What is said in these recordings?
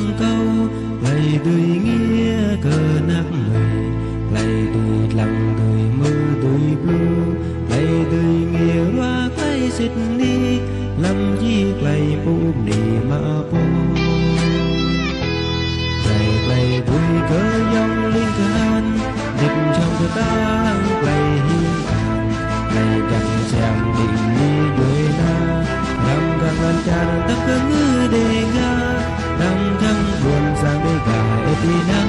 sang câu lầy tươi nghĩa cờ nát lời lầy tươi lặng tươi mơ tươi blue lầy tươi nghĩa hoa cái Sydney lâm chiếc lầy bù nì mà po lầy tươi cờ dòng linh can địch trong cờ tang lầy hiên àng lầy chẳng xem định như đuôi na làm càng lan tràn tất cả ngư đề nga đang trăng buồn sang đây cả Etina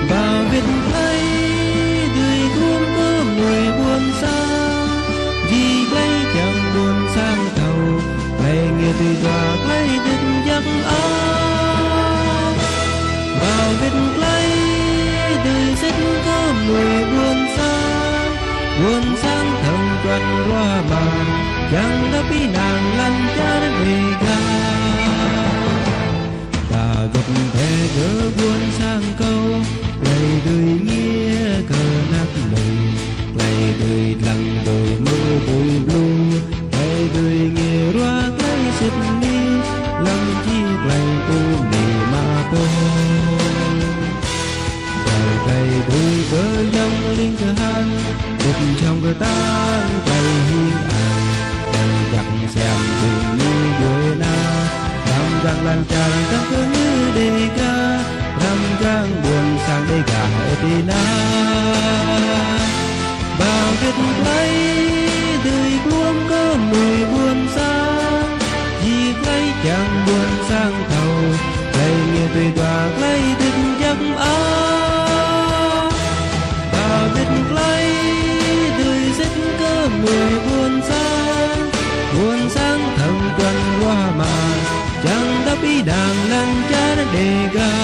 và viết thấy tươi cuốn có người buồn xa vì lấy chẳng buồn sang thầu lấy nghe tươi tỏa lấy đứt giấc áo và viết lấy tươi rất có người buồn sang thầm quanh loa màn chẳng đã bị nàng lăn cha đến về ga ta gặp thế gỡ buồn sang câu lầy đời nghĩa cờ nát lời lầy đời lặng đời mơ đời blue lầy đời nghĩa roa cái Sydney lăng chiếc lầy tu nì mà po lầy đời cờ dòng linh cờ han đục trong cờ tang lầy hiên àng chẳng xem đường như đuôi na làm càng lan tràn các cứ như đề ca làm càng buồn sang đây cả Etina bao viết lấy tươi buông có mùi buồn sang vì lấy chẳng buồn sang thầu lấy nghe tươi tỏa lấy đứt giấc áo bao viết lấy tươi rất có mùi buồn sang thầm quanh qua mà chẳng đã bị đàn lăn cha đề ga